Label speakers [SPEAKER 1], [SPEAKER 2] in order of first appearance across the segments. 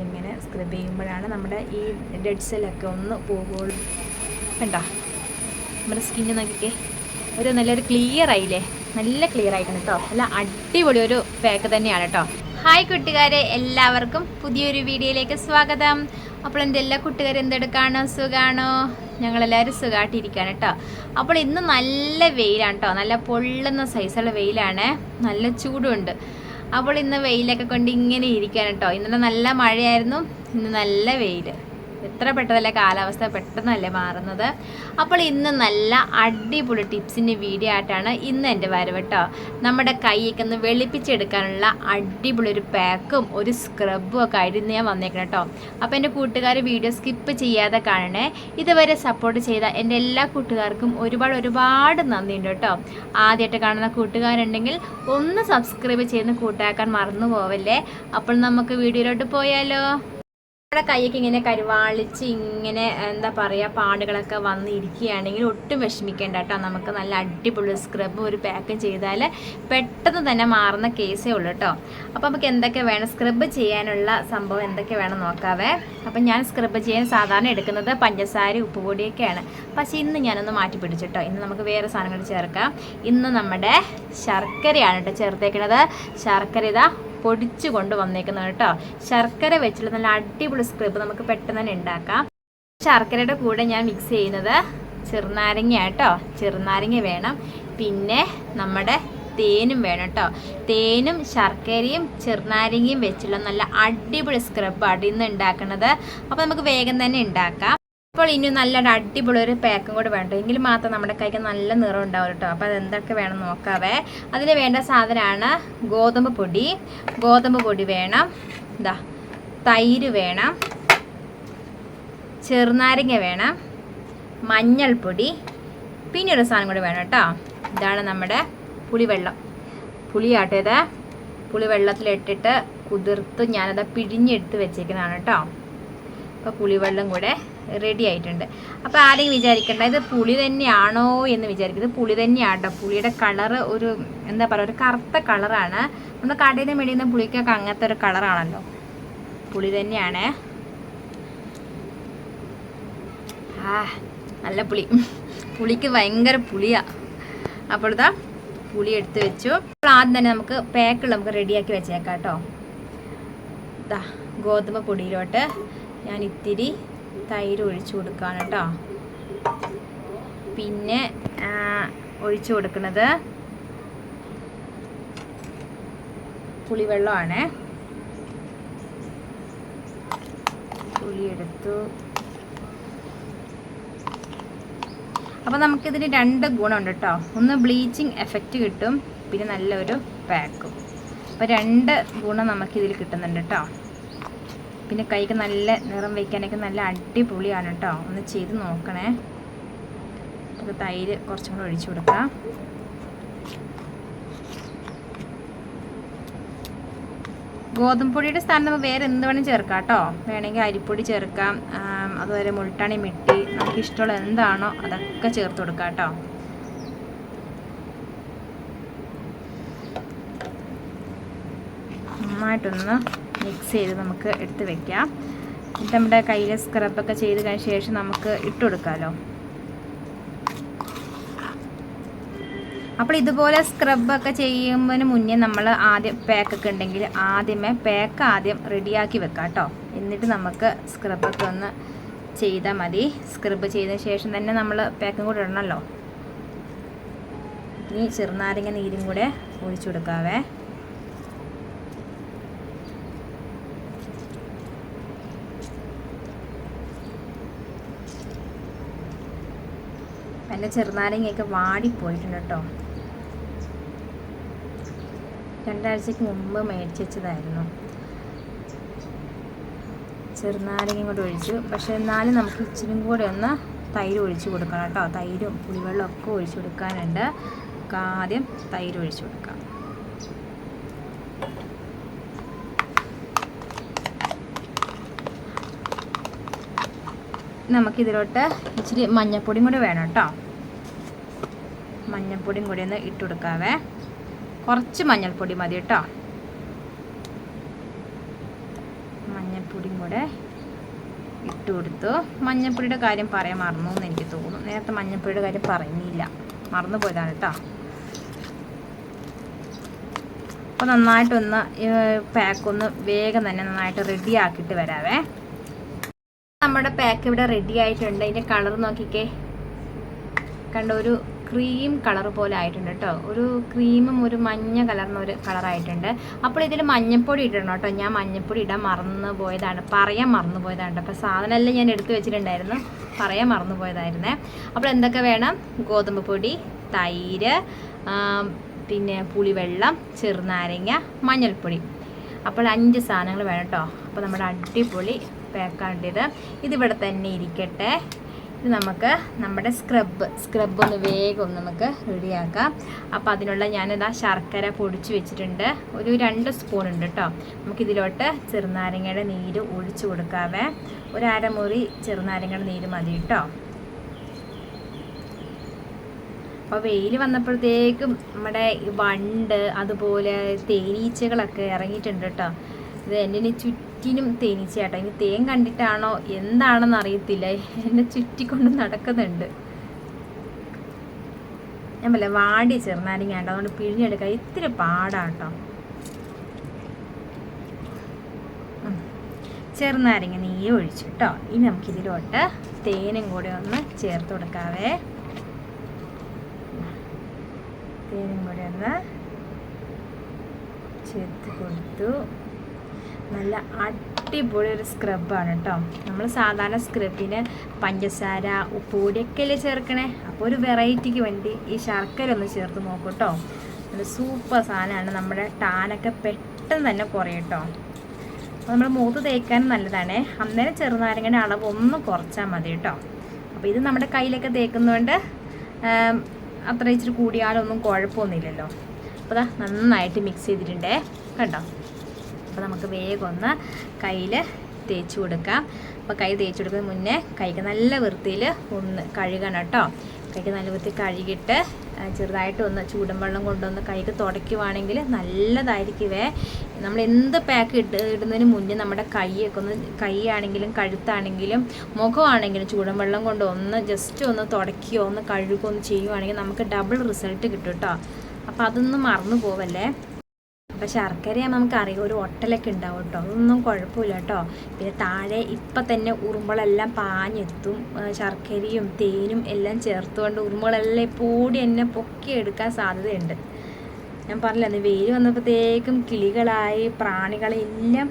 [SPEAKER 1] ഇങ്ങനെ സ്ക്രബ് ചെയ്യുമ്പോഴാണ് നമ്മുടെ ഈ ഡെഡ് സെല്ലൊക്കെ ഒന്ന് പോകുള്ളൂ. കണ്ടോ നമ്മുടെ സ്കിന്ന് നോക്കിക്കേ, നല്ലൊരു ക്ലിയർ ആയില്ലേ, നല്ല ക്ലിയർ ആയിട്ടാണ് കേട്ടോ. നല്ല അടിപൊളി ഒരു പാക്ക് തന്നെയാണ് കേട്ടോ. ഹായ് കൂട്ടുകാരെ, എല്ലാവർക്കും പുതിയൊരു വീഡിയോയിലേക്ക് സ്വാഗതം. അപ്പോൾ എൻ്റെ എല്ലാ കൂട്ടുകാരും എന്തെടുക്കാണോ, സുഖമാണോ? ഞങ്ങളെല്ലാവരും സുഖമായിട്ടിരിക്കുകയാണ് കേട്ടോ. അപ്പോൾ ഇന്ന് നല്ല വെയിലാണ് കേട്ടോ, നല്ല പൊള്ളുന്ന സൈസുള്ള വെയിലാണ്, നല്ല ചൂടുണ്ട്. അപ്പോൾ ഇന്ന് വെയിലൊക്കെ കൊണ്ട് ഇങ്ങനെ ഇരിക്കുകയാണ് കേട്ടോ. ഇന്നലെ നല്ല മഴയായിരുന്നു, ഇന്ന് നല്ല വെയിൽ. എത്ര പെട്ടെന്നല്ലേ കാലാവസ്ഥ പെട്ടെന്നല്ലേ മാറുന്നത്. അപ്പോൾ ഇന്ന് നല്ല അടിപൊളി ടിപ്സിൻ്റെ വീഡിയോ ആയിട്ടാണ് ഇന്ന് എൻ്റെ വരവ് കേട്ടോ. നമ്മുടെ കൈയൊക്കെ ഒന്ന് വെളുപ്പിച്ചെടുക്കാനുള്ള അടിപൊളി ഒരു പാക്കും ഒരു സ്ക്രബും ഒക്കെ ആയിട്ട് ഞാൻ വന്നേക്കണം കേട്ടോ. അപ്പോൾ എൻ്റെ കൂട്ടുകാർ വീഡിയോ സ്കിപ്പ് ചെയ്യാതെ കാണണേ. ഇതുവരെ സപ്പോർട്ട് ചെയ്ത എൻ്റെ എല്ലാ കൂട്ടുകാർക്കും ഒരുപാട് നന്ദിയുണ്ട് കേട്ടോ. ആദ്യമായിട്ട് കാണുന്ന കൂട്ടുകാരുണ്ടെങ്കിൽ ഒന്ന് സബ്സ്ക്രൈബ് ചെയ്ത് കൂട്ടാക്കാൻ മറന്നു പോവല്ലേ. അപ്പോൾ നമുക്ക് വീഡിയോയിലോട്ട് പോയാലോ. നമ്മുടെ കൈയൊക്കെ ഇങ്ങനെ കരുവാളിച്ച് ഇങ്ങനെ എന്താ പറയുക പാടുകളൊക്കെ വന്നിരിക്കുകയാണെങ്കിൽ ഒട്ടും വിഷമിക്കേണ്ട കേട്ടോ. നമുക്ക് നല്ല അടിപൊളി സ്ക്രബും ഒരു പാക്കും ചെയ്താൽ പെട്ടെന്ന് തന്നെ മാറുന്ന കേസേ ഉള്ളൂ കേട്ടോ. അപ്പോൾ നമുക്ക് എന്തൊക്കെ വേണം, സ്ക്രബ് ചെയ്യാനുള്ള സംഭവം എന്തൊക്കെ വേണം നോക്കാവേ. അപ്പം ഞാൻ സ്ക്രബ് ചെയ്യാൻ സാധാരണ എടുക്കുന്നത് പഞ്ചസാര ഉപ്പുപൊടിയൊക്കെയാണ്. പക്ഷേ ഇന്ന് ഞാനൊന്ന് മാറ്റി പിടിച്ചു കേട്ടോ. ഇന്ന് നമുക്ക് വേറെ സാധനങ്ങൾ ചേർക്കാം. ഇന്ന് നമ്മുടെ ശർക്കരയാണ് കേട്ടോ ചേർത്തേക്കുന്നത്. ശർക്കര ഇതാ പൊടിച്ചു കൊണ്ട് വന്നേക്കുന്നത് കേട്ടോ. ശർക്കര വെച്ചുള്ള നല്ല അടിപൊളി സ്ക്രബ് നമുക്ക് പെട്ടെന്ന് തന്നെ ഉണ്ടാക്കാം. ശർക്കരയുടെ കൂടെ ഞാൻ മിക്സ് ചെയ്യുന്നത് ചെറുനാരങ്ങ കേട്ടോ. ചെറുനാരങ്ങ വേണം, പിന്നെ നമ്മുടെ തേനും വേണം കേട്ടോ. തേനും ശർക്കരയും ചെറുനാരങ്ങയും വെച്ചുള്ള നല്ല അടിപൊളി സ്ക്രബാണ് ഇന്ന് ഉണ്ടാക്കുന്നത്. അപ്പോൾ നമുക്ക് വേഗം തന്നെ ഉണ്ടാക്കാം. അപ്പോൾ ഇനി നല്ലൊരു അടിപൊളി ഒരു പാക്കും കൂടെ വേണ്ട, എങ്കിൽ മാത്രം നമ്മുടെ കൈക്ക് നല്ല നിറം ഉണ്ടാവും കേട്ടോ. അപ്പോൾ അതെന്തൊക്കെ വേണം നോക്കാവേ. അതിന് വേണ്ട സാധനമാണ് ഗോതമ്പ് പൊടി വേണം, ഇതാ തൈര് വേണം, ചെറുനാരങ്ങ വേണം, മഞ്ഞൾപ്പൊടി, പിന്നെ ഒരു സാധനം കൂടെ വേണം കേട്ടോ. ഇതാണ് നമ്മുടെ പുളിയാട്ടത്. പുളി വെള്ളത്തിലിട്ടിട്ട് കുതിർത്ത് ഞാനത് പിഴിഞ്ഞെടുത്ത് വെച്ചേക്കുന്നതാണ് കേട്ടോ. അപ്പോൾ പുളിവെള്ളം കൂടെ റെഡി ആയിട്ടുണ്ട്. അപ്പോൾ ആരെങ്കിലും വിചാരിക്കേണ്ട ഇത് പുളി തന്നെയാണോ എന്ന് വിചാരിക്കുന്നത്. പുളി തന്നെയാട്ടോ. പുളിയുടെ കളറ് ഒരു എന്താ പറയുക, ഒരു കറുത്ത കളറാണ്. നമ്മൾ കടയിൽ നിന്ന് മേടിക്കുന്ന പുളിക്കൊക്കെ അങ്ങനത്തെ ഒരു കളറാണല്ലോ. പുളി തന്നെയാണ്. നല്ല പുളിക്ക് ഭയങ്കര പുളിയാണ്. അപ്പോൾ ഇതാ പുളി എടുത്ത് വെച്ചു. അപ്പോൾ ആദ്യം തന്നെ നമുക്ക് പാക്കുകൾ നമുക്ക് റെഡിയാക്കി വെച്ചേക്കാം കേട്ടോ. ഇതാ ഗോതമ്പ് പൊടിയിലോട്ട് ഞാൻ ഇത്തിരി തൈര് ഒഴിച്ചു കൊടുക്കുകയാണ് കേട്ടോ. പിന്നെ ഒഴിച്ചു കൊടുക്കുന്നത് പുളിവെള്ളമാണ്. പുളിയെടുത്തു. അപ്പോൾ നമുക്കിതിന് രണ്ട് ഗുണമുണ്ട് കേട്ടോ. ഒന്ന് ബ്ലീച്ചിങ് എഫക്റ്റ് കിട്ടും, പിന്നെ നല്ലൊരു പാക്കും. അപ്പോൾ രണ്ട് ഗുണം നമുക്കിതിൽ കിട്ടുന്നുണ്ട് കേട്ടോ. പിന്നെ കൈക്ക് നല്ല നിറം വയ്ക്കാനൊക്കെ നല്ല അടിപൊളിയാണ് കേട്ടോ. ഒന്ന് ചെയ്ത് നോക്കണേ. നമുക്ക് തൈര് കുറച്ചും കൂടെ ഒഴിച്ചു കൊടുക്കാം. ഗോതമ്പ് പൊടിയുടെ സ്ഥാനം നമുക്ക് വേറെ എന്ത് വേണം ചേർക്കാം കേട്ടോ. വേണമെങ്കിൽ അരിപ്പൊടി ചേർക്കാം, അതുപോലെ മുൾട്ടാണി മിട്ടി, നമുക്ക് ഇഷ്ടമുള്ള എന്താണോ അതൊക്കെ ചേർത്ത് കൊടുക്കാം കേട്ടോ. നന്നായിട്ടൊന്ന് മിക്സ് ചെയ്ത് നമുക്ക് എടുത്ത് വെക്കാം. എന്നിട്ട് നമ്മുടെ കയ്യിൽ സ്ക്രബൊക്കെ ചെയ്ത് കഴിഞ്ഞ ശേഷം നമുക്ക് ഇട്ട് കൊടുക്കാമല്ലോ. അപ്പോൾ ഇതുപോലെ സ്ക്രബൊക്കെ ചെയ്യുന്നതിന് മുന്നേ നമ്മൾ ആദ്യം പാക്കൊക്കെ ഉണ്ടെങ്കിൽ ആദ്യം റെഡിയാക്കി വെക്കാം കേട്ടോ. എന്നിട്ട് നമുക്ക് സ്ക്രബൊക്കെ ഒന്ന് ചെയ്താൽ മതി. സ്ക്രബ് ചെയ്തതിന് ശേഷം തന്നെ നമ്മൾ പാക്കും കൂടെ ഇടണമല്ലോ. ഇനി ചെറുനാരങ്ങ നീരും കൂടെ ഒഴിച്ചു കൊടുക്കാവേ. എൻ്റെ ചെറുനാരങ്ങയൊക്കെ വാടിപ്പോയിട്ടുണ്ട് കേട്ടോ. 2 ആഴ്ചയ്ക്ക് മുമ്പ് മേടിച്ച് വെച്ചതായിരുന്നു. ചെറുനാരങ്ങയും കൂടെ ഒഴിച്ചു. പക്ഷേ എന്നാലും നമുക്ക് ഇച്ചിരി കൂടെ ഒന്ന് തൈര് ഒഴിച്ച് കൊടുക്കണം കേട്ടോ. തൈരും പുളിവെള്ളം ഒക്കെ ഒഴിച്ച് കൊടുക്കാനുണ്ട്. ആദ്യം തൈര് ഒഴിച്ച് കൊടുക്കാം. നമുക്കിതിലോട്ട് ഇച്ചിരി മഞ്ഞൾപ്പൊടിയും കൂടി വേണം കേട്ടോ. മഞ്ഞൾപ്പൊടിയും കൂടി ഒന്ന് ഇട്ട് കൊടുക്കാവേ. കുറച്ച് മഞ്ഞൾപ്പൊടി മതി കേട്ടോ. മഞ്ഞൾപ്പൊടിയും കൂടെ ഇട്ട് കൊടുത്തു. മഞ്ഞൾപ്പൊടിയുടെ കാര്യം പറയാൻ മറന്നു എന്ന് എനിക്ക് തോന്നുന്നു. നേരത്തെ മഞ്ഞൾപ്പൊടിയുടെ കാര്യം പറഞ്ഞില്ല, മറന്നു പോയതാണ് കേട്ടോ. അപ്പോൾ നന്നായിട്ടൊന്ന് പാക്കൊന്ന് വേഗം തന്നെ നന്നായിട്ട് റെഡി ആക്കിയിട്ട് വരാവേ. നമ്മുടെ പാക്ക് ഇവിടെ റെഡി ആയിട്ടുണ്ട്. ഇതിൻ്റെ കളർ നോക്കിക്കേ, കണ്ട ഒരു ക്രീം കളർ പോലെ ആയിട്ടുണ്ട് കേട്ടോ. ഒരു ക്രീമും ഒരു മഞ്ഞ കലർന്ന ഒരു കളറായിട്ടുണ്ട്. അപ്പോൾ ഇതിൽ മഞ്ഞൾപ്പൊടി ഇടണം കേട്ടോ. ഞാൻ മഞ്ഞൾപ്പൊടി ഇടാൻ പറയാൻ മറന്നു പോയതാണ്. അപ്പോൾ സാധനമെല്ലാം ഞാൻ എടുത്തു വെച്ചിട്ടുണ്ടായിരുന്നു, പറയാൻ മറന്നു പോയതായിരുന്നേ. അപ്പോൾ എന്തൊക്കെ വേണം? ഗോതമ്പ് പൊടി, തൈര്, പിന്നെ പുളിവെള്ളം, ചെറുനാരങ്ങ, മഞ്ഞൾപ്പൊടി. അപ്പോൾ 5 സാധനങ്ങൾ വേണം കേട്ടോ. അപ്പോൾ നമ്മുടെ അടിപൊളി പാക്കാണ്ടിത് ഇതിവിടെ തന്നെ ഇരിക്കട്ടെ. ഇത് നമുക്ക് നമ്മുടെ സ്ക്രബ് ഒന്ന് വേഗം നമുക്ക് റെഡിയാക്കാം. അപ്പോൾ അതിനുള്ള ഞാനിതാ ശർക്കര പൊടിച്ച് വെച്ചിട്ടുണ്ട്. ഒരു 2 സ്പൂൺ ഉണ്ട് കേട്ടോ. നമുക്കിതിലോട്ട് ചെറുനാരങ്ങയുടെ നീര് ഒഴിച്ച് കൊടുക്കാവേ. ഒരു അരമുറി ചെറുനാരങ്ങയുടെ നീര് മതി കേട്ടോ. അപ്പോൾ വെയിൽ വന്നപ്പോഴത്തേക്കും നമ്മുടെ വണ്ട് അതുപോലെ തേനീച്ചകളൊക്കെ ഇറങ്ങിയിട്ടുണ്ട് കേട്ടോ. ഇത് എൻ്റെ ചുറ്റിനും തേനീച്ച കേട്ടോ. ഇനി തേൻ കണ്ടിട്ടാണോ എന്താണെന്ന് അറിയത്തില്ല, എന്നെ ചുറ്റിക്കൊണ്ട് നടക്കുന്നുണ്ട്. ഞാൻ പറയില്ല, വാടി ചെറുനാരങ്ങ കേട്ടോ, അതുകൊണ്ട് പിഴിഞ്ഞെടുക്കാൻ ഇത്തിരി പാടാട്ടോ. ചെറുനാരങ്ങ നീര് ഒഴിച്ചു കേട്ടോ. ഇനി നമുക്കിതിലോട്ട് തേനും കൂടെ ഒന്ന് ചേർത്ത് കൊടുക്കാവേ. തേനും കൂടെ ഒന്ന് ചേർത്ത് കൊടുത്തു. നല്ല അടിപൊളി ഒരു സ്ക്രബാണ് കേട്ടോ. നമ്മൾ സാധാരണ സ്ക്രബിന് പഞ്ചസാര, ഉപ്പുപൊടിയൊക്കെ അല്ലേ ചേർക്കണേ. അപ്പോൾ ഒരു വെറൈറ്റിക്ക് വേണ്ടി ഈ ശർക്കര ഒന്ന് ചേർത്ത് നോക്കൂ കേട്ടോ. നല്ല സൂപ്പർ സാധനമാണ്. നമ്മുടെ ടാനൊക്കെ പെട്ടെന്ന് തന്നെ കുറയും കേട്ടോ. അപ്പോൾ നമ്മൾ മുഖത്ത് തേക്കാൻ നല്ലതാണേ. അന്നേരം ചെറുനാരങ്ങയുടെ അളവ് ഒന്ന് കുറച്ചാൽ മതി കേട്ടോ. അപ്പോൾ ഇത് നമ്മുടെ കയ്യിലൊക്കെ തേക്കുന്നതുകൊണ്ട് അത്ര ഇച്ചിരി കൂടിയാലൊന്നും കുഴപ്പമൊന്നുമില്ലല്ലോ. അപ്പോൾ ഇതാ നന്നായിട്ട് മിക്സ് ചെയ്തിട്ടുണ്ടേ കണ്ടോ. അപ്പോൾ നമുക്ക് വേഗം ഒന്ന് കയ്യിൽ തേച്ച് കൊടുക്കാം. അപ്പോൾ കൈ തേച്ച് കൊടുക്കുന്നതിന് മുന്നേ കൈക്ക് നല്ല വൃത്തിയിൽ ഒന്ന് കഴുകണം കേട്ടോ. കൈക്ക് നല്ല വൃത്തി കഴുകിയിട്ട് ചെറുതായിട്ട് ഒന്ന് ചൂടും വെള്ളം കൊണ്ടൊന്ന് കൈക്ക് തുടയ്ക്കുവാണെങ്കിൽ നല്ലതായിരിക്കുവേ. നമ്മൾ എന്ത് പാക്ക് ഇടുന്നതിന് മുന്നേ നമ്മുടെ കൈയൊക്കെ ഒന്ന്, കൈയാണെങ്കിലും കഴുത്താണെങ്കിലും മുഖമാണെങ്കിലും ചൂടും വെള്ളം കൊണ്ട് ഒന്ന് ജസ്റ്റ് ഒന്ന് തുടയ്ക്കുകയോ ഒന്ന് കഴുകുകയോ ഒന്ന് ചെയ്യുവാണെങ്കിൽ നമുക്ക് ഡബിൾ റിസൾട്ട് കിട്ടും കേട്ടോ. അപ്പോൾ അതൊന്നും മറന്നു പോവല്ലേ. അപ്പോൾ ശർക്കരയാകുമ്പോൾ നമുക്കറിയാം ഒരു ഒട്ടലൊക്കെ ഉണ്ടാവും കേട്ടോ. അതൊന്നും കുഴപ്പമില്ല കേട്ടോ. പിന്നെ താഴെ ഇപ്പം തന്നെ ഉറുമ്പളെല്ലാം പാഞ്ഞെത്തും. ശർക്കരയും തേനും എല്ലാം ചേർത്തുകൊണ്ട് ഉറുമ്പളെല്ലാം പൊടി എന്നെ പൊക്കിയെടുക്കാൻ സാധ്യതയുണ്ട്. ഞാൻ പറഞ്ഞില്ല, വെയിൽ വന്നപ്പോഴത്തേക്കും കിളികളായി പ്രാണികളെല്ലാം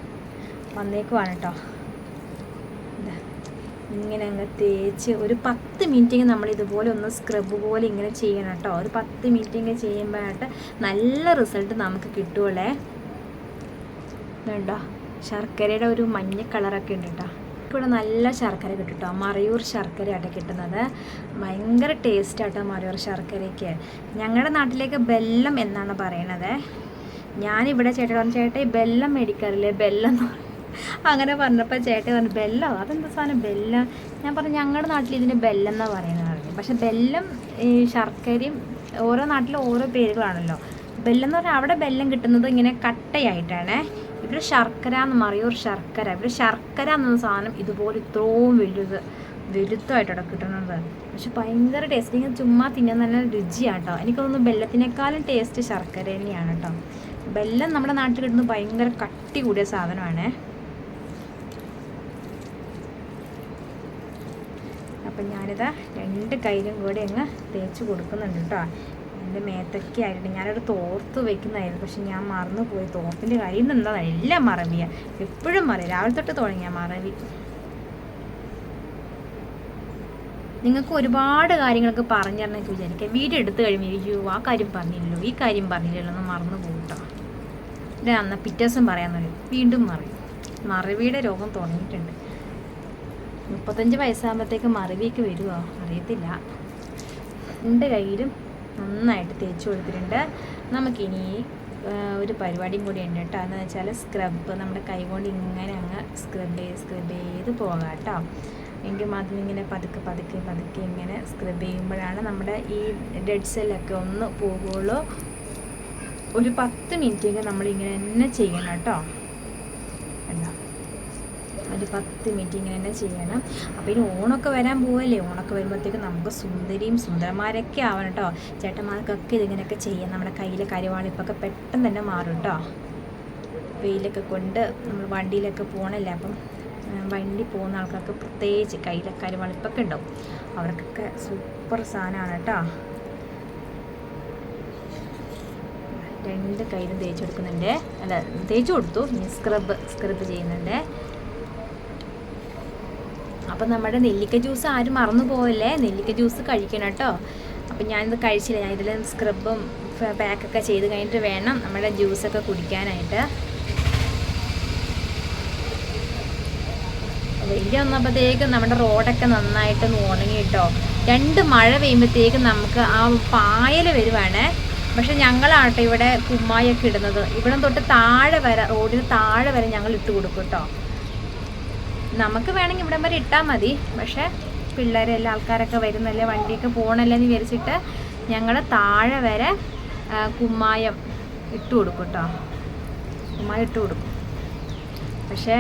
[SPEAKER 1] വന്നേക്കുവാണ് കേട്ടോ. ഇങ്ങനെ അങ്ങ് തേച്ച് ഒരു 10 മിനിറ്റെങ്കിൽ നമ്മൾ ഇതുപോലെ ഒന്ന് സ്ക്രബ് പോലെ ഇങ്ങനെ ചെയ്യണം കേട്ടോ. ഒരു 10 മിനിറ്റെങ്കിൽ ചെയ്യുമ്പോഴായിട്ട് നല്ല റിസൾട്ട് നമുക്ക് കിട്ടുമല്ലേ. വേണ്ടോ ശർക്കരയുടെ ഒരു മഞ്ഞ കളറൊക്കെ ഉണ്ട് കേട്ടോ. ഇവിടെ നല്ല ശർക്കര കിട്ടും കേട്ടോ. മറയൂർ ശർക്കരയാട്ടോ കിട്ടുന്നത്. ഭയങ്കര ടേസ്റ്റാട്ടോ മറയൂർ ശർക്കരയ്ക്ക്. ഞങ്ങളുടെ നാട്ടിലേക്ക് ബെല്ലം എന്നാണ് പറയണത്. ഞാനിവിടെ ചേട്ടാ ഈ ബെല്ലം മേടിക്കാറില്ലേ, ബെല്ലം അങ്ങനെ പറഞ്ഞപ്പോൾ ചേട്ടൻ പറഞ്ഞു ബെല്ലം, അതെന്താ സാധനം ബെല്ലം? ഞാൻ പറഞ്ഞു ഞങ്ങളുടെ നാട്ടിൽ ഇതിന് ബെല്ലം എന്നാണ് പറയുന്നത്. പക്ഷെ ബെല്ലം ഈ ശർക്കരയും ഓരോ നാട്ടിലും ഓരോ പേരുകളാണല്ലോ. ബെല്ലം എന്ന് പറഞ്ഞാൽ അവിടെ ബെല്ലം കിട്ടുന്നത് ഇങ്ങനെ കട്ടയായിട്ടാണ്. ഇവിടെ ശർക്കര എന്ന് മറയൂർ ശർക്കര. ഇവിടെ ശർക്കര എന്ന സാധനം ഇതുപോലെ ഇത്രയും വലുതായിട്ടാണ് കിട്ടുന്നത്. പക്ഷെ ഭയങ്കര ടേസ്റ്റ്. ഇങ്ങനെ ചുമ്മാ തിന്നാൻ നല്ല രുചിയാണ് കേട്ടോ. എനിക്ക് തോന്നുന്നു ബെല്ലത്തിനേക്കാളും ടേസ്റ്റ് ശർക്കര തന്നെയാണ് കേട്ടോ. ബെല്ലം നമ്മുടെ നാട്ടിൽ കിട്ടുന്നത് ഭയങ്കര കട്ടി കൂടിയ സാധനമാണ്. അപ്പം ഞാനിതാ 2 കൈയിലും കൂടെ അങ്ങ് തേച്ച് കൊടുക്കുന്നുണ്ട് കേട്ടോ. എൻ്റെ മേത്തൊക്കെ ആയിട്ട് ഞാനൊരു തോർത്ത് വെക്കുന്നതായിരുന്നു, പക്ഷെ ഞാൻ മറന്നു പോയി. തോർത്തിൻ്റെ കാര്യം എന്താ എല്ലാം മറവിയാണ്, എപ്പോഴും മറവി. രാവിലെ തൊട്ട് തുടങ്ങിയ മറവി. നിങ്ങൾക്ക് ഒരുപാട് കാര്യങ്ങളൊക്കെ പറഞ്ഞു തരണമെന്നൊക്കെ വിചാരിക്കാം. വീഡിയോ എടുത്ത് കഴിയുമ്പോൾ ആ കാര്യം പറഞ്ഞില്ലല്ലോ, ഈ കാര്യം പറഞ്ഞില്ലല്ലോ എന്ന് മറന്നു പോകും കേട്ടോ. ഇവിടെ അന്ന് പിറ്റേ ദിവസം പറയാൻ തുടങ്ങി, വീണ്ടും മറവിയുടെ രോഗം തുടങ്ങിയിട്ടുണ്ട്. 35 വയസ്സാകുമ്പോഴത്തേക്ക് മറവിയൊക്കെ വരുമോ അറിയത്തില്ല. 2 കയ്യിലും നന്നായിട്ട് തേച്ച് കൊടുത്തിട്ടുണ്ട്. നമുക്കിനി ഒരു പരിപാടിയും കൂടി ഉണ്ട് കേട്ടോ. എന്താണെന്ന് വെച്ചാൽ സ്ക്രബ് നമ്മുടെ കൈ കൊണ്ട് ഇങ്ങനെ അങ്ങ് സ്ക്രബ് ചെയ്ത് പോകാം കേട്ടോ. എങ്കിൽ മാത്രം ഇങ്ങനെ പതുക്കെ ഇങ്ങനെ സ്ക്രബ് ചെയ്യുമ്പോഴാണ് നമ്മുടെ ഈ ഡെഡ് സെല്ലൊക്കെ ഒന്ന് പോകുള്ളൂ. ഒരു 10 മിനിറ്റൊക്കെ നമ്മളിങ്ങനെ തന്നെ ചെയ്യണം കേട്ടോ. ഒരു 10 മിനിറ്റ് ഇങ്ങനെ തന്നെ ചെയ്യണം. അപ്പോൾ ഇനി ഓണമൊക്കെ വരാൻ പോവല്ലേ, ഓണമൊക്കെ വരുമ്പോഴത്തേക്കും നമുക്ക് സുന്ദരിയും സുന്ദരന്മാരൊക്കെ ആവണം കേട്ടോ. ചേട്ടന്മാർക്കൊക്കെ ഇതിങ്ങനെയൊക്കെ ചെയ്യാം. നമ്മുടെ കയ്യിലെ കരിവാളിപ്പൊക്കെ പെട്ടെന്ന് തന്നെ മാറും കേട്ടോ. വെയിലൊക്കെ കൊണ്ട് നമ്മൾ വണ്ടിയിലൊക്കെ പോകണല്ലേ, അപ്പം വണ്ടി പോകുന്ന ആൾക്കാർക്ക് പ്രത്യേകിച്ച് കയ്യിലെ കരിവാളിപ്പൊക്കെ ഉണ്ടാവും, അവർക്കൊക്കെ സൂപ്പർ സാധനമാണ് കേട്ടോ. 2 കയ്യിലും തേച്ച് കൊടുക്കുന്നുണ്ട്, അല്ല തേച്ച് കൊടുത്തു, ഇനി സ്ക്രബ് ചെയ്യുന്നുണ്ട്. അപ്പം നമ്മുടെ നെല്ലിക്ക ജ്യൂസ് ആരും മറന്നു പോവല്ലേ, നെല്ലിക്ക ജ്യൂസ് കഴിക്കണം കേട്ടോ. അപ്പം ഞാനിത് കഴിച്ചില്ല, ഞാൻ ഇതിൽ സ്ക്രബും പാക്കൊക്കെ ചെയ്ത് കഴിഞ്ഞിട്ട് വേണം നമ്മുടെ ജ്യൂസൊക്കെ കുടിക്കാനായിട്ട്. വെയിൽ വന്നപ്പോഴത്തേക്കും നമ്മുടെ റോഡൊക്കെ നന്നായിട്ട് ഉണങ്ങി കേട്ടോ. 2 മഴ പെയ്യുമ്പോഴത്തേക്കും നമുക്ക് ആ പായൽ വരുവാണ്. പക്ഷെ ഞങ്ങളാട്ടെ ഇവിടെ കുമ്മായൊക്കെ ഇടുന്നത്, ഇവിടെ തൊട്ട് താഴെ വരെ, റോഡിന് താഴെ വരെ ഞങ്ങൾ ഇട്ട് കൊടുക്കും കേട്ടോ. നമുക്ക് വേണമെങ്കിൽ ഇവിടം വരെ ഇട്ടാൽ മതി, പക്ഷേ പിള്ളേരെല്ലാം ആൾക്കാരൊക്കെ വരുന്നല്ലേ, വണ്ടിയൊക്കെ പോകണല്ലേ എന്ന് വിചാരിച്ചിട്ട് ഞങ്ങൾ താഴെ വരെ കുമ്മായം ഇട്ട് കൊടുക്കും കേട്ടോ. കുമ്മായം ഇട്ട് കൊടുക്കും. പക്ഷേ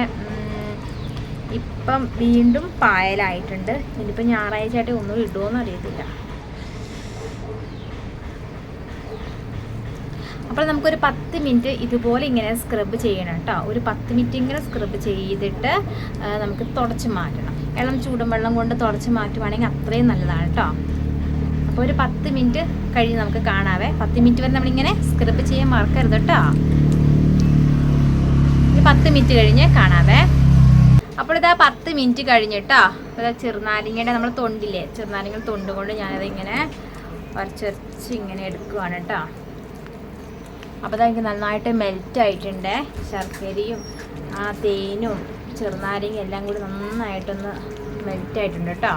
[SPEAKER 1] ഇപ്പം വീണ്ടും പായലായിട്ടുണ്ട്. ഇനിയിപ്പോൾ ഞായറാഴ്ച ആയിട്ട് ഒന്നും ഇടുമോയെന്ന് അറിയത്തില്ല. അപ്പോൾ നമുക്കൊരു 10 മിനിറ്റ് ഇതുപോലെ ഇങ്ങനെ സ്ക്രബ് ചെയ്യണം കേട്ടോ. ഒരു 10 മിനിറ്റ് ഇങ്ങനെ സ്ക്രബ് ചെയ്തിട്ട് നമുക്ക് തുടച്ച് മാറ്റണം. ഇളം ചൂടും വെള്ളം കൊണ്ട് തുടച്ച് മാറ്റുവാണെങ്കിൽ അത്രയും നല്ലതാണ് കേട്ടോ. അപ്പോൾ ഒരു 10 മിനിറ്റ് കഴിഞ്ഞ് നമുക്ക് കാണാവേ. 10 മിനിറ്റ് വരെ നമ്മളിങ്ങനെ സ്ക്രബ് ചെയ്യാൻ മറക്കരുത് കേട്ടോ. ഒരു 10 മിനിറ്റ് കഴിഞ്ഞ് കാണാവേ. അപ്പോൾ ഇതാ 10 മിനിറ്റ് കഴിഞ്ഞിട്ടോ. അപ്പോൾ ചെറുനാരങ്ങയുടെ നമ്മൾ തൊണ്ടില്ലേ, ചെറുനാരങ്ങ തൊണ്ട് കൊണ്ട് ഞാനത് ഇങ്ങനെ ഉരച്ച് ഇങ്ങനെ എടുക്കുകയാണ് കേട്ടോ. അപ്പോൾ അതെനിക്ക് നന്നായിട്ട് മെൽറ്റായിട്ടുണ്ട്. ശർക്കരയും ആ തേനും ചെറുനാരങ്ങയും എല്ലാം കൂടി നന്നായിട്ടൊന്ന് മെൽറ്റായിട്ടുണ്ട് കേട്ടോ.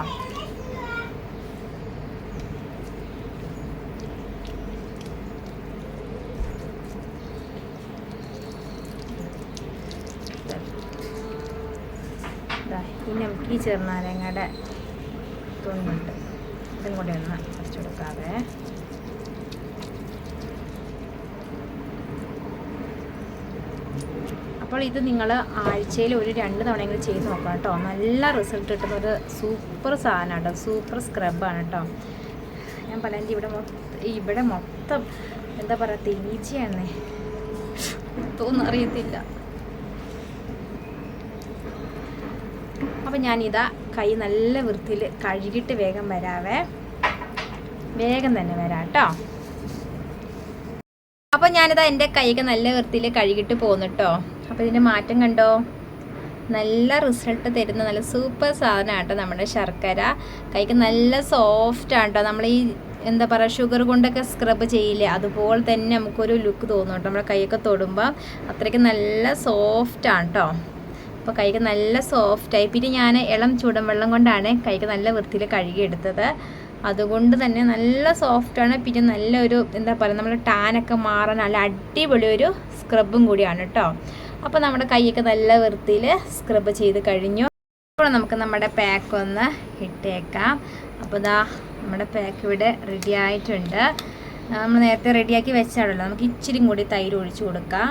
[SPEAKER 1] ഇനി നമുക്ക് ഈ ചെറുനാരങ്ങയുടെ തൊണ്ടുണ്ട്, ഇതും കൂടി ഒന്ന് കുറച്ച് കൊടുക്കാതെ. അപ്പോൾ ഇത് നിങ്ങൾ ആഴ്ചയിൽ ഒരു 2 തവണയെങ്കിലും ചെയ്ത് നോക്കണം കേട്ടോ. നല്ല റിസൾട്ട് കിട്ടുന്ന ഒരു സൂപ്പർ സാധനമാണ് കേട്ടോ, സൂപ്പർ സ്ക്രബാണ് കേട്ടോ. ഞാൻ പറയാൻ ഇവിടെ മൊത്തം എന്താ പറയുക, തേനീച്ചയാണേ, ഒന്നും അറിയത്തില്ല. അപ്പം ഞാനിതാ കൈ നല്ല വൃത്തിയിൽ കഴുകിയിട്ട് വേഗം വരാവേ, വേഗം തന്നെ വരാം കേട്ടോ. അപ്പോൾ ഞാനിതാ എൻ്റെ കൈയൊക്കെ നല്ല വൃത്തിയിൽ കഴുകിയിട്ട് പോകുന്നു കേട്ടോ. അപ്പോൾ ഇതിൻ്റെ മാറ്റം കണ്ടോ, നല്ല റിസൾട്ട് തരുന്ന നല്ല സൂപ്പർ സാധനമാണ് കേട്ടോ നമ്മുടെ ശർക്കര. കൈക്ക് നല്ല സോഫ്റ്റാണ് കേട്ടോ. നമ്മൾ ഈ എന്താ പറയുക, ഷുഗർ കൊണ്ടൊക്കെ സ്ക്രബ് ചെയ്യില്ലേ, അതുപോലെ തന്നെ നമുക്കൊരു ലുക്ക് തോന്നും കേട്ടോ. നമ്മുടെ കൈയൊക്കെ തൊടുമ്പോൾ അത്രയ്ക്ക് നല്ല സോഫ്റ്റാണ് കേട്ടോ. അപ്പോൾ കൈക്ക് നല്ല സോഫ്റ്റായി. പിന്നെ ഞാൻ ഇളം ചൂടൻ വെള്ളം കൊണ്ടാണ് കൈക്ക് നല്ല വൃത്തിയിൽ കഴുകിയെടുത്തത്, അതുകൊണ്ട് തന്നെ നല്ല സോഫ്റ്റാണ്. പിന്നെ നല്ലൊരു എന്താ പറയുക, നമ്മുടെ ടാനൊക്കെ മാറാൻ നല്ല അടിപൊളി ഒരു സ്ക്രബും കൂടിയാണ് കേട്ടോ. അപ്പോൾ നമ്മുടെ കൈയൊക്കെ നല്ല വൃത്തിയിൽ സ്ക്രബ് ചെയ്ത് കഴിഞ്ഞു. അപ്പോൾ നമുക്ക് നമ്മുടെ പാക്ക് ഒന്ന് ഇട്ടേക്കാം. അപ്പോൾ ഇതാ നമ്മുടെ പാക്ക് ഇവിടെ റെഡി ആയിട്ടുണ്ട്. നമ്മൾ നേരത്തെ റെഡിയാക്കി വെച്ചാണല്ലോ, നമുക്ക് ഇച്ചിരി കൂടി തൈര് ഒഴിച്ചു കൊടുക്കാം.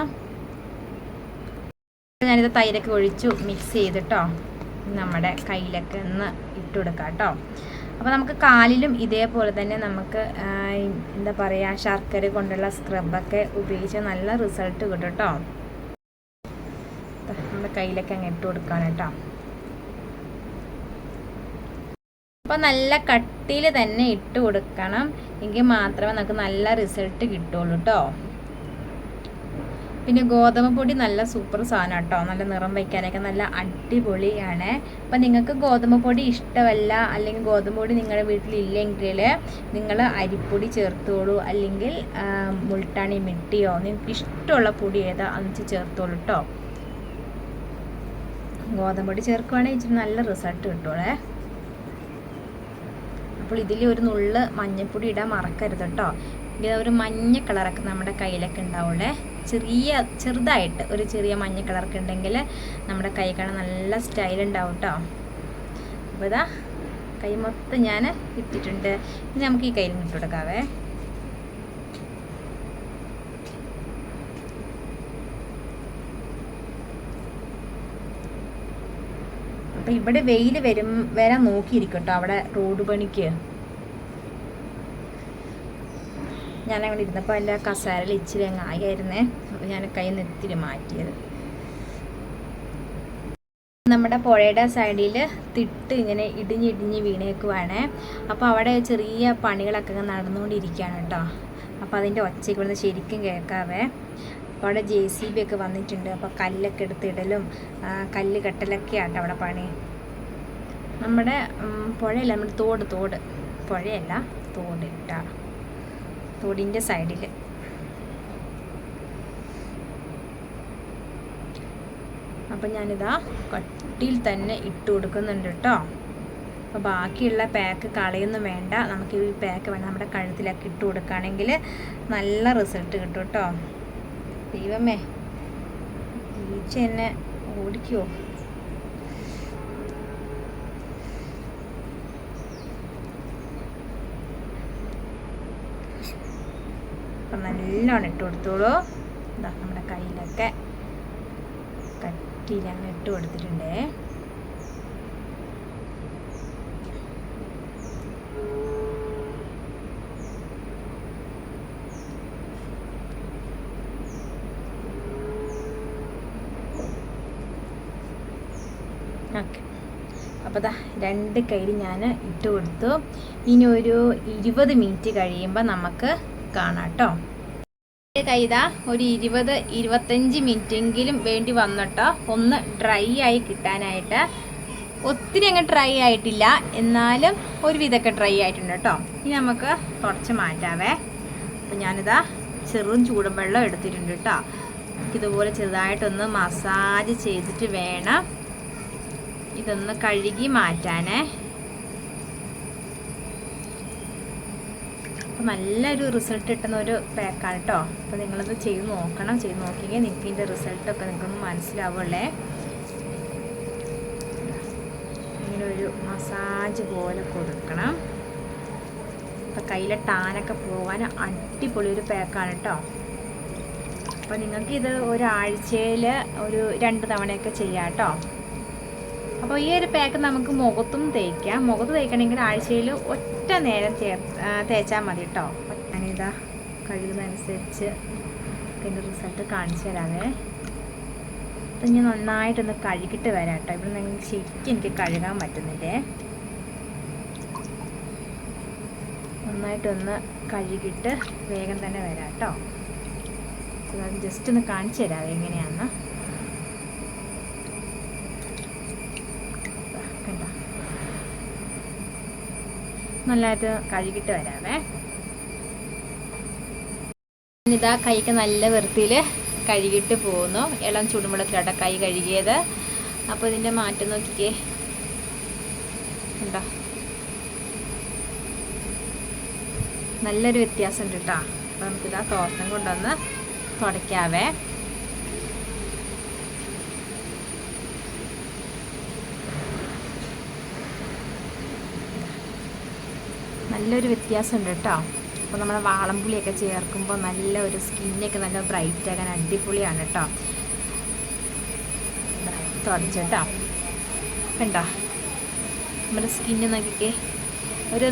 [SPEAKER 1] ഞാനിത് തൈരൊക്കെ ഒഴിച്ചു മിക്സ് ചെയ്തിട്ടോ നമ്മുടെ കയ്യിലൊക്കെ ഒന്ന് ഇട്ട് കൊടുക്കാം കേട്ടോ. അപ്പോൾ നമുക്ക് കാലിലും ഇതേപോലെ തന്നെ നമുക്ക് എന്താ പറയുക, ശർക്കര കൊണ്ടുള്ള സ്ക്രബൊക്കെ ഉപയോഗിച്ച് നല്ല റിസൾട്ട് കിട്ടും കേട്ടോ. നമ്മുടെ കയ്യിലൊക്കെ അങ്ങ് ഇട്ട് കൊടുക്കുകയാണ് കേട്ടോ. അപ്പോൾ നല്ല കട്ടിയിൽ തന്നെ ഇട്ട് കൊടുക്കണം, എങ്കിൽ മാത്രമേ നമുക്ക് നല്ല റിസൾട്ട് കിട്ടുള്ളൂ കേട്ടോ. പിന്നെ ഗോതമ്പ് പൊടി നല്ല സൂപ്പർ സാധനം കേട്ടോ, നല്ല നിറം വയ്ക്കാനൊക്കെ നല്ല അടിപൊളിയാണ്. അപ്പം നിങ്ങൾക്ക് ഗോതമ്പ് പൊടി ഇഷ്ടമല്ല, അല്ലെങ്കിൽ ഗോതമ്പ് പൊടി നിങ്ങളുടെ വീട്ടിലില്ലെങ്കിൽ നിങ്ങൾ അരിപ്പൊടി ചേർത്തോളൂ, അല്ലെങ്കിൽ മുൾട്ടാണി മിട്ടിയോ നിങ്ങൾക്ക് ഇഷ്ടമുള്ള പൊടി ഏതാ അന്നിച്ച് ചേർത്തോളൂ കേട്ടോ. ഗോതമ്പ് പൊടി ചേർക്കുവാണെങ്കിൽ ഇച്ചിരി നല്ല റിസൾട്ട് കിട്ടുമേ. അപ്പോൾ ഇതിൽ ഒരു നുള്ള് മഞ്ഞൾപ്പൊടി ഇടാൻ മറക്കരുത് കേട്ടോ. ഇത് ഒരു മഞ്ഞ കളറൊക്കെ നമ്മുടെ കയ്യിലൊക്കെ ഉണ്ടാവുള്ളേ, ചെറുതായിട്ട് ഒരു ചെറിയ മഞ്ഞ കളറൊക്കെ ഉണ്ടെങ്കിൽ നമ്മുടെ കൈ കാണാൻ നല്ല സ്റ്റൈൽ ഉണ്ടാവും കേട്ടോ. അപ്പോൾ ഇതാ കൈ മൊത്തം ഞാൻ ഇട്ടിട്ടുണ്ട്. ഇനി നമുക്ക് ഈ കയ്യിൽ ഇട്ട് കൊടുക്കാവേ. അപ്പം ഇവിടെ വെയിൽ വരാൻ നോക്കിയിരിക്കും കേട്ടോ അവിടെ റോഡ് പണിക്ക്. ഞാനങ്ങനെ ഇരുന്നപ്പോൾ എൻ്റെ കസേരയിൽ ഇച്ചിരി അങ്ങ് ആയിരുന്നേ. അപ്പോൾ ഞാൻ കൈ നെത്തിരി മാറ്റിയത്. നമ്മുടെ പുഴയുടെ സൈഡിൽ തിട്ട് ഇങ്ങനെ ഇടിഞ്ഞിടിഞ്ഞ് വീണേക്കുവാണ്. അപ്പോൾ അവിടെ ചെറിയ പണികളൊക്കെ നടന്നുകൊണ്ടിരിക്കുകയാണ് കേട്ടോ. അപ്പോൾ അതിൻ്റെ ഒച്ചയ്ക്ക് ഇവിടുന്ന് ശരിക്കും കേൾക്കാവേ. അപ്പോൾ അവിടെ JCB ഒക്കെ വന്നിട്ടുണ്ട്. അപ്പോൾ കല്ലൊക്കെ എടുത്തിടലും കല്ല് കെട്ടലൊക്കെ ആട്ടോ അവിടെ പണി. നമ്മുടെ പുഴയല്ല, നമ്മുടെ തോട് പുഴയല്ല, തോട് ഇട്ടാ, തോടിൻ്റെ സൈഡിൽ. അപ്പം ഞാനിതാ കട്ടിയിൽ തന്നെ ഇട്ട് കൊടുക്കുന്നുണ്ട് കേട്ടോ. അപ്പോൾ ബാക്കിയുള്ള പാക്ക് കളയൊന്നും വേണ്ട, നമുക്ക് ഈ പാക്ക് വേണം നമ്മുടെ കഴുത്തിലൊക്കെ ഇട്ട് കൊടുക്കുകയാണെങ്കിൽ നല്ല റിസൾട്ട് കിട്ടും കേട്ടോ. ദൈവമേ, ഈച്ച എന്നെ ഓടിക്കുമോ? അപ്പം നല്ലോണം ഇട്ട് കൊടുത്തോളൂ. ഇതാ നമ്മുടെ കയ്യിലൊക്കെ കട്ടിയിലങ്ങ് ഇട്ട് കൊടുത്തിട്ടുണ്ടേ. ഓക്കെ, അപ്പോൾ ദാ 2 കയ്യിൽ ഞാൻ ഇട്ട് കൊടുത്തു. ഇനി ഒരു 20 മിനിറ്റ് കഴിയുമ്പോൾ നമുക്ക് കാണാം കേട്ടോ. കൈതാ ഒരു 20-25 മിനിറ്റെങ്കിലും വേണ്ടി വന്നിട്ടോ, ഒന്ന് ഡ്രൈ ആയി കിട്ടാനായിട്ട്. ഒത്തിരി അങ്ങ് ഡ്രൈ ആയിട്ടില്ല, എന്നാലും ഒരുവിധമൊക്കെ ഡ്രൈ ആയിട്ടുണ്ട് കേട്ടോ. ഇനി നമുക്ക് തുടച്ച് മാറ്റാവേ. അപ്പോൾ ഞാനിതാ ചെറും ചൂടും വെള്ളം എടുത്തിട്ടുണ്ട് കേട്ടോ. ഇതുപോലെ ചെറുതായിട്ടൊന്ന് മസാജ് ചെയ്തിട്ട് വേണം ഇതൊന്ന് കഴുകി മാറ്റാനേ. അപ്പോൾ നല്ലൊരു റിസൾട്ട് കിട്ടുന്ന ഒരു പാക്കാണ് കേട്ടോ. അപ്പോൾ നിങ്ങളത് ചെയ്ത് നോക്കണം. ചെയ്ത് നോക്കിയെങ്കിൽ നിങ്ങൾക്ക് ഇതിൻ്റെ റിസൾട്ടൊക്കെ നിങ്ങൾക്കൊന്ന് മനസ്സിലാവുള്ളേ. ഇങ്ങനെ ഒരു മസാജ് പോലെ കൊടുക്കണം. അപ്പോൾ കയ്യിലെ ടാനൊക്കെ പോകാൻ അടിപൊളി ഒരു പാക്കാണ് കേട്ടോ. അപ്പോൾ നിങ്ങൾക്കിത് ഒരാഴ്ചയിൽ ഒരു 2 തവണയൊക്കെ ചെയ്യാം കേട്ടോ. അപ്പോൾ ഈ ഒരു പാക്ക് നമുക്ക് മുഖത്തും തേക്കാം. മുഖത്ത് തേക്കണമെങ്കിൽ ആഴ്ചയിൽ ഒറ്റ നേരം തേച്ചാൽ മതി കേട്ടോ. ഞാനിതാ കഴുകുന്നതനുസരിച്ച് ഇതിൻ്റെ റിസൾട്ട് കാണിച്ചു തരാവേ. അപ്പം ഞാൻ നന്നായിട്ടൊന്ന് കഴുകിയിട്ട് വരാം കേട്ടോ. ഇവിടെ നിന്ന് ശരിക്കും എനിക്ക് കഴുകാൻ പറ്റുന്നില്ലേ. നന്നായിട്ടൊന്ന് കഴുകിയിട്ട് വേഗം തന്നെ വരാം കേട്ടോ. അത് ജസ്റ്റ് ഒന്ന് കാണിച്ചു തരാവേ എങ്ങനെയാണെന്ന്. നല്ലതായിട്ട് കഴുകിയിട്ട് വരാവേ. ഇതാ കൈക്ക് നല്ല വൃത്തിയിൽ കഴുകിയിട്ട് പോകുന്നു. ഇളം ചൂടുവെള്ളത്തിലാട്ടോ കൈ കഴുകിയത്. അപ്പോൾ ഇതിൻ്റെ മാറ്റം നോക്കിക്കേ, ഉണ്ടോ? നല്ലൊരു വ്യത്യാസമുണ്ട് കേട്ടോ. അപ്പോൾ നമുക്കിതാ തോർത്തം കൊണ്ടൊന്ന് തുടയ്ക്കാവേ. നല്ലൊരു വ്യത്യാസമുണ്ട് കേട്ടോ. അപ്പോൾ നമ്മൾ വാളംപുളിയൊക്കെ ചേർക്കുമ്പോൾ നല്ല ഒരു സ്കിന്നൊക്കെ നല്ല ബ്രൈറ്റ് ആകാൻ അടിപൊളിയാണ് കേട്ടോ. തുടച്ചിട്ടോ കണ്ടോ, നമ്മുടെ സ്കിന്ന് നോക്കിക്കേ,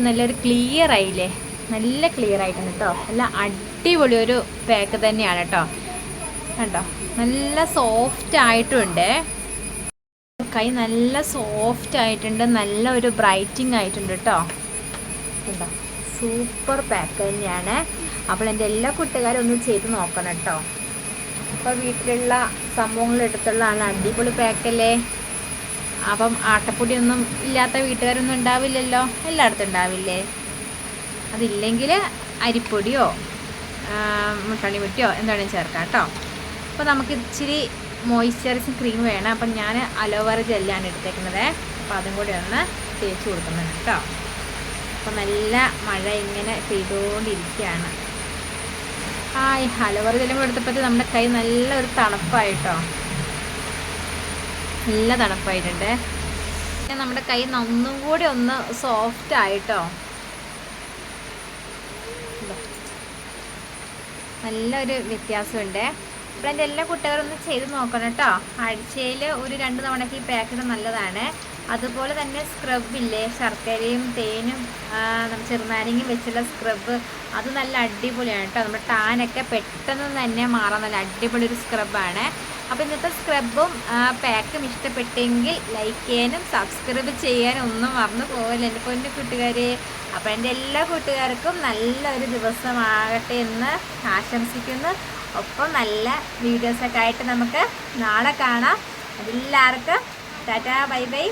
[SPEAKER 1] നല്ലൊരു ക്ലിയർ ആയില്ലേ. നല്ല ക്ലിയർ ആയിട്ടുണ്ട് കേട്ടോ. നല്ല അടിപൊളി ഒരു പാക്ക് തന്നെയാണ് കേട്ടോ. കണ്ടോ, നല്ല സോഫ്റ്റ് ആയിട്ടുണ്ട്. കൈ നല്ല സോഫ്റ്റ് ആയിട്ടുണ്ട്. നല്ല ഒരു ബ്രൈറ്റിങ് ആയിട്ടുണ്ട് കേട്ടോ. ഉണ്ടോ, സൂപ്പർ പാക്ക് തന്നെയാണ്. അപ്പോൾ എൻ്റെ എല്ലാ കൂട്ടുകാരും ഒന്ന് ചെയ്ത് നോക്കണം കേട്ടോ. അപ്പോൾ വീട്ടിലുള്ള സംഭവങ്ങളെടുത്തുള്ള അടിപൊളി പാക്കല്ലേ. അപ്പം ആട്ടപ്പൊടിയൊന്നും ഇല്ലാത്ത വീട്ടുകാരൊന്നും ഉണ്ടാവില്ലല്ലോ, എല്ലായിടത്തും ഉണ്ടാവില്ലേ. അതില്ലെങ്കിൽ അരിപ്പൊടിയോ മുട്ടണിമുട്ടിയോ എന്താണെങ്കിലും ചേർക്കാം കേട്ടോ. അപ്പോൾ നമുക്ക് ഇച്ചിരി മോയ്സ്ചറൈസിങ് ക്രീം വേണം. അപ്പം ഞാൻ അലോവേറ ജെല്ലാണ് എടുത്തേക്കുന്നത്. അപ്പോൾ അതും കൂടി ഒന്ന് തേച്ച് കൊടുക്കുന്നുണ്ട് കേട്ടോ. അപ്പോൾ നല്ല മഴ ഇങ്ങനെ പെയ്തുകൊണ്ടിരിക്കുകയാണ്. ഈ അലോവേറ ജെല്ലും കൂടെ എടുത്തപ്പോൾ നമ്മുടെ കൈ നല്ല ഒരു തണുപ്പായിട്ടോ. നല്ല തണുപ്പായിട്ടുണ്ട്. പിന്നെ നമ്മുടെ കൈ ഒന്നും കൂടി ഒന്ന് സോഫ്റ്റ് ആയിട്ടോ. നല്ലൊരു വ്യത്യാസമുണ്ട്. അപ്പോൾ എൻ്റെ എല്ലാ കൂട്ടുകാരും ഒന്ന് ചെയ്ത് നോക്കണം കേട്ടോ. ആഴ്ചയിൽ ഒരു 2 തവണയ്ക്ക് ഈ പാക്കറ്റ് നല്ലതാണ്. അതുപോലെ തന്നെ സ്ക്രബില്ലേ, ശർക്കരയും തേനും ചെറുനാരങ്ങയും വെച്ചുള്ള സ്ക്രബ്, അത് നല്ല അടിപൊളിയാണ് കേട്ടോ. നമ്മുടെ ടാനൊക്കെ പെട്ടെന്ന് തന്നെ മാറാൻ നല്ല അടിപൊളി ഒരു സ്ക്രബാണ്. അപ്പോൾ ഇന്നത്തെ സ്ക്രബും പാക്കും ഇഷ്ടപ്പെട്ടെങ്കിൽ ലൈക്ക് ചെയ്യാനും സബ്സ്ക്രൈബ് ചെയ്യാനും ഒന്നും മറന്നു പോകല്ലേ എൻ്റെ പൊന്നു കൂട്ടുകാരെ. അപ്പോൾ എൻ്റെ എല്ലാ കൂട്ടുകാർക്കും നല്ലൊരു ദിവസമാകട്ടെ എന്ന് ആശംസിക്കുന്നു. ഒപ്പം നല്ല വീഡിയോസൊക്കെ ആയിട്ട് നമുക്ക് നാളെ കാണാം. എല്ലാവർക്കും ടാറ്റാ, ബൈ ബൈ.